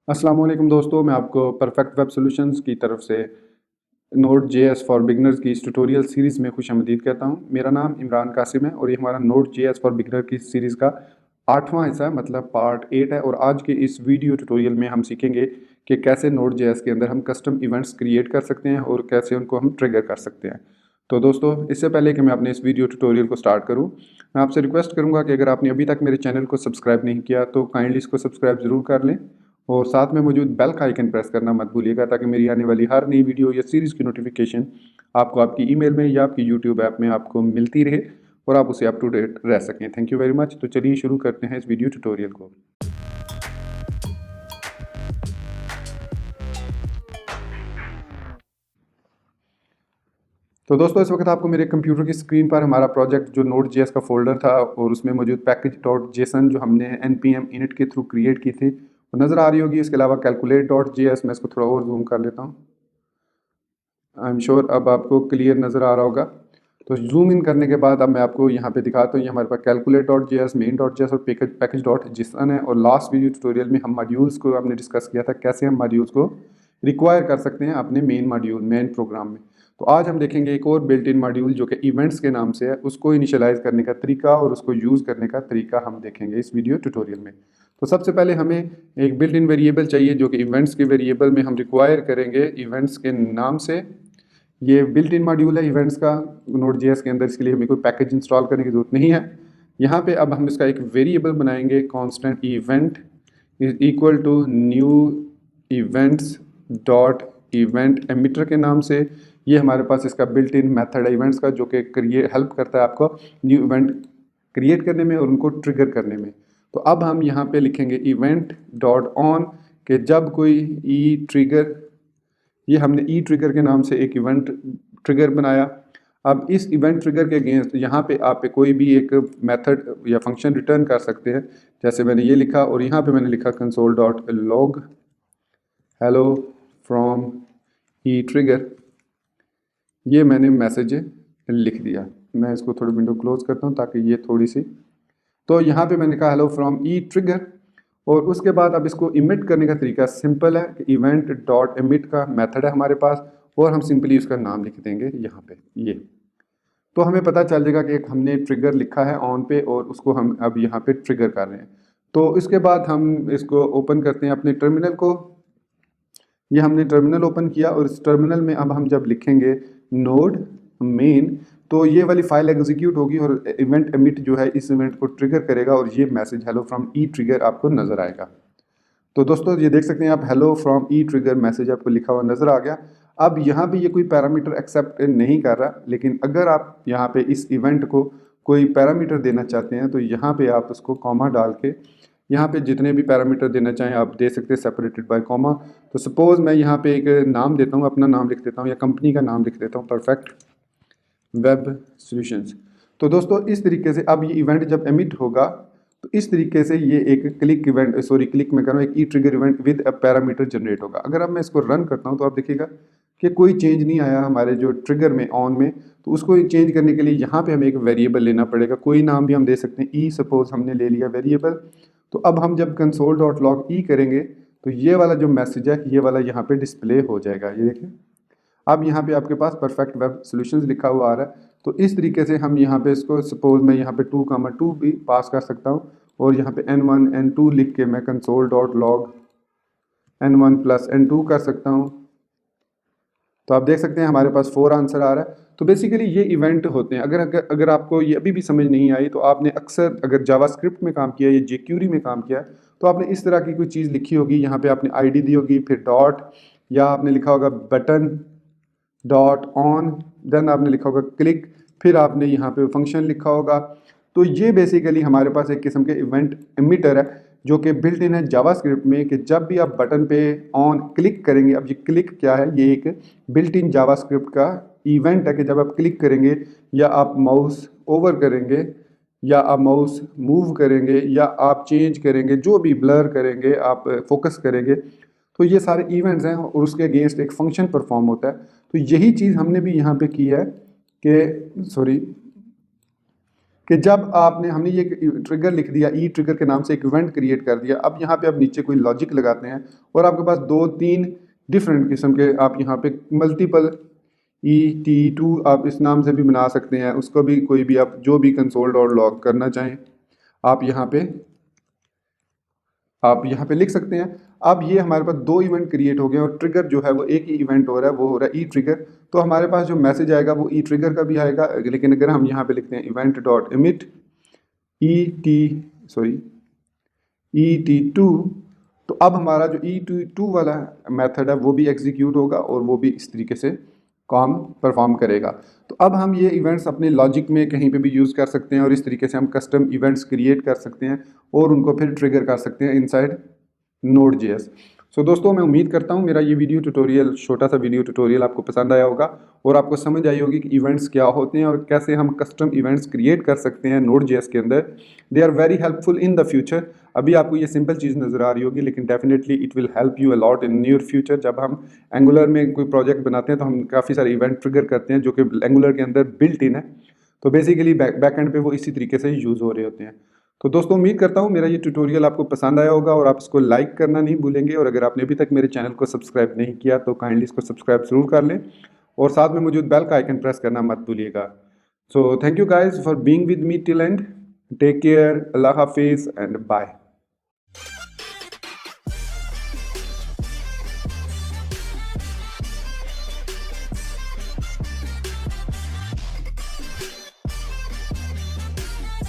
अस्सलाम वालेकुम दोस्तों, मैं आपको परफेक्ट वेब सॉल्यूशंस की तरफ से नोड जेएस फॉर बिगनर्स की इस ट्यूटोरियल सीरीज़ में खुशामदीद कहता हूं। मेरा नाम इमरान कासिम है और ये हमारा नोड जेएस फॉर बिगनर की सीरीज़ का 8वां हिस्सा है, मतलब पार्ट 8 है। और आज के इस वीडियो ट्यूटोरियल में हम सीखेंगे कि कैसे नोड जेएस के अंदर हम कस्टम इवेंट्स क्रिएट कर सकते हैं और कैसे उनको हम ट्रिगर कर सकते हैं। तो दोस्तों, इससे पहले कि मैं अपने इस वीडियो ट्यूटोरियल को स्टार्ट करूं, मैं आपसे रिक्वेस्ट करूंगा कि अगर आपने अभी तक मेरे चैनल को सब्सक्राइब नहीं किया तो काइंडली इसको सब्सक्राइब ज़रूर कर लें और साथ में मौजूद बेल का आइकन प्रेस करना मत भूलिएगा, ताकि मेरी आने वाली हर नई वीडियो या सीरीज़ की नोटिफिकेशन आपको आपकी ईमेल में या आपकी यूट्यूब ऐप में आपको मिलती रहे और आप उसे अप टू डेट रह सकें। Thank you very much. तो चलिए शुरू करते हैं इस वीडियो ट्यूटोरियल को। तो दोस्तों, इस वक्त आपको मेरे कंप्यूटर की स्क्रीन पर हमारा प्रोजेक्ट जो नोड जेएस का फोल्डर था और उसमें मौजूद पैकेज डॉट जेसन जो हमने npm init के थ्रू क्रिएट की थी वो नज़र आ रही होगी। इसके अलावा कैलकुलेट डॉट जेएस, मैं इसको थोड़ा और जूम कर लेता हूँ। आई एम श्योर अब आपको क्लियर नज़र आ रहा होगा। तो जूम इन करने के बाद अब मैं आपको यहाँ पे दिखाता हूँ, ये हमारे पास calculate dot JS, main dot JS और पैकेज डॉट जेसन है। और लास्ट वीडियो ट्यूटोरियल में हम मॉड्यूल्स को हमने डिस्कस किया था, कैसे हम मॉड्यूल्स को रिक्वायर कर सकते हैं अपने मेन मॉड्यूल मेन प्रोग्राम में। तो आज हम देखेंगे एक और बिल्ट इन मॉड्यूल जो कि इवेंट्स के नाम से है, उसको इनिशियलाइज करने का तरीका और उसको यूज़ करने का तरीका हम देखेंगे इस वीडियो ट्यूटोरियल में। तो सबसे पहले हमें एक बिल्ट इन वेरिएबल चाहिए जो कि इवेंट्स के वेरिएबल में हम रिक्वायर करेंगे इवेंट्स के नाम से। ये बिल्ट इन मॉड्यूल है इवेंट्स का नोड जेएस के अंदर, इसके लिए हमें कोई पैकेज इंस्टॉल करने की ज़रूरत नहीं है। यहाँ पे अब हम इसका एक वेरिएबल बनाएंगे, constant event is equal to new events dot event emitter के नाम से। ये हमारे पास इसका बिल्ट इन मेथड है इवेंट्स का, जो कि हेल्प करता है आपको न्यू इवेंट क्रिएट करने में और उनको ट्रिगर करने में। तो अब हम यहाँ पे लिखेंगे इवेंट डॉट ऑन के जब कोई ई ट्रिगर, ये हमने ई ट्रिगर के नाम से एक इवेंट ट्रिगर बनाया। अब इस इवेंट ट्रिगर के अगेंस्ट यहाँ पे आप कोई भी एक मेथड या फंक्शन रिटर्न कर सकते हैं। जैसे मैंने ये लिखा और यहाँ पे मैंने लिखा console dot log hello from E trigger, ये मैंने मैसेज लिख दिया। मैं इसको थोड़ी विंडो क्लोज करता हूँ ताकि ये थोड़ी सी, तो यहाँ पे मैंने कहा हेलो फ्रॉम ई ट्रिगर। और उसके बाद अब इसको इमिट करने का तरीका सिंपल है, इवेंट डॉट इमिट का मेथड है हमारे पास और हम सिंपली उसका नाम लिख देंगे यहाँ पे ये। तो हमें पता चल जाएगा कि एक हमने ट्रिगर लिखा है ऑन पे और उसको हम अब यहाँ पे ट्रिगर कर रहे हैं। तो इसके बाद हम इसको ओपन करते हैं अपने टर्मिनल को। ये हमने टर्मिनल ओपन किया और इस टर्मिनल में अब हम जब लिखेंगे नोड मेन, तो ये वाली फाइल एग्जीक्यूट होगी और इवेंट एमिट जो है इस इवेंट को ट्रिगर करेगा और ये message hello from E trigger आपको नजर आएगा। तो दोस्तों, ये देख सकते हैं आप, hello from E trigger message आपको लिखा हुआ नजर आ गया। अब यहाँ पे ये कोई पैरामीटर एक्सेप्ट नहीं कर रहा, लेकिन अगर आप यहाँ पे इस इवेंट को कोई पैरामीटर देना चाहते हैं तो यहाँ पे आप उसको कॉमा डाल के यहाँ पे जितने भी पैरामीटर देना चाहें आप दे सकते हैं, सेपरेटेड बाय कॉमा। तो सपोज मैं यहाँ पे एक नाम देता हूँ, अपना नाम लिख देता हूँ या कंपनी का नाम लिख देता हूँ, परफेक्ट वेब सॉल्यूशंस। तो दोस्तों, इस तरीके से अब ये इवेंट जब एमिट होगा तो इस तरीके से ये एक क्लिक इवेंट, सॉरी क्लिक मैं कर रहा हूँ, एक e trigger event with a parameter generate होगा। अगर अब मैं इसको रन करता हूँ तो आप देखिएगा कि कोई चेंज नहीं आया हमारे जो ट्रिगर में ऑन में। तो उसको चेंज करने के लिए यहाँ पे हमें एक वेरिएबल लेना पड़ेगा, कोई नाम भी हम दे सकते हैं। ई सपोज हमने ले लिया वेरिएबल। तो अब हम जब कंसोल डॉट लॉग ई करेंगे तो ये वाला जो मैसेज है ये वाला यहाँ पे डिस्प्ले हो जाएगा। ये देखिए, अब यहाँ पे आपके पास परफेक्ट वेब सॉल्यूशंस लिखा हुआ आ रहा है। तो इस तरीके से हम यहाँ पे इसको सपोज मैं यहाँ पे 2,2 भी पास कर सकता हूँ और यहाँ पे n1 n2 लिख के मैं console dot log n1 plus n2 कर सकता हूँ। तो आप देख सकते हैं हमारे पास 4 आंसर आ रहा है। तो बेसिकली ये इवेंट होते हैं। अगर आपको ये अभी भी समझ नहीं आई तो आपने अक्सर अगर जावास्क्रिप्ट में काम किया या जेक्यूरी में काम किया तो आपने इस तरह की कोई चीज़ लिखी होगी, यहाँ पे आपने आईडी दी होगी, फिर डॉट, या आपने लिखा होगा बटन डॉट ऑन, देन आपने लिखा होगा क्लिक, फिर आपने यहाँ पे फंक्शन लिखा होगा। तो ये बेसिकली हमारे पास एक किस्म के इवेंट एमिटर है जो कि बिल्ट इन है जावास्क्रिप्ट में, कि जब भी आप बटन पे ऑन क्लिक करेंगे, अब ये क्लिक क्या है, ये एक बिल्ट इन जावास्क्रिप्ट का इवेंट है कि जब आप क्लिक करेंगे या आप माउस ओवर करेंगे या आप माउस मूव करेंगे या आप चेंज करेंगे, जो भी ब्लर करेंगे, आप फोकस करेंगे, तो ये सारे इवेंट्स हैं और उसके अगेंस्ट एक फंक्शन परफॉर्म होता है। तो यही चीज़ हमने भी यहाँ पे की है कि सॉरी, कि जब आपने हमने ये ट्रिगर लिख दिया, ई ट्रिगर के नाम से एक इवेंट क्रिएट कर दिया। अब यहाँ पे आप नीचे कोई लॉजिक लगाते हैं और आपके पास 2-3 डिफरेंट किस्म के आप यहाँ पे मल्टीपल ET2 आप इस नाम से भी बना सकते हैं, उसको भी कोई भी आप जो भी कंसोल और लॉग करना चाहें आप यहाँ पे लिख सकते हैं। अब ये हमारे पास 2 इवेंट क्रिएट हो गए और ट्रिगर जो है वो एक ही इवेंट हो रहा है, वो हो रहा है ई ट्रिगर। तो हमारे पास जो मैसेज आएगा वो ई ट्रिगर का भी आएगा, लेकिन अगर हम यहाँ पे लिखते हैं इवेंट डॉट इमिट ET2, तो अब हमारा जो ET2 वाला मेथड है वो भी एग्जीक्यूट होगा और वो भी इस तरीके से काम परफॉर्म करेगा। तो अब हम ये इवेंट्स अपने लॉजिक में कहीं पे भी यूज़ कर सकते हैं और इस तरीके से हम कस्टम इवेंट्स क्रिएट कर सकते हैं और उनको फिर ट्रिगर कर सकते हैं इनसाइड Node.js। सो दोस्तों, मैं उम्मीद करता हूँ मेरा ये वीडियो ट्यूटोरियल, छोटा सा वीडियो ट्यूटोरियल आपको पसंद आया होगा और आपको समझ आई होगी कि इवेंट्स क्या होते हैं और कैसे हम कस्टम इवेंट्स क्रिएट कर सकते हैं Node.js के अंदर। They are very helpful in the future. अभी आपको ये सिंपल चीज़ नज़र आ रही होगी, लेकिन definitely it will help you a lot in near future. जब हम एंगुलर में कोई प्रोजेक्ट बनाते हैं तो हम काफ़ी सारे इवेंट ट्रिगर करते हैं जो कि एंगुलर के अंदर बिल्ट इन है। तो बेसिकली बैक एंड पे वो इसी तरीके से यूज़ हो रहे होते हैं। तो दोस्तों, उम्मीद करता हूँ मेरा ये ट्यूटोरियल आपको पसंद आया होगा और आप इसको लाइक करना नहीं भूलेंगे। और अगर आपने अभी तक मेरे चैनल को सब्सक्राइब नहीं किया तो काइंडली इसको सब्सक्राइब ज़रूर कर लें और साथ में मौजूद बेल का आइकन प्रेस करना मत भूलिएगा। So thank you guys for being with me till end. Take care, अल्लाह हाफिज़ एंड बाय।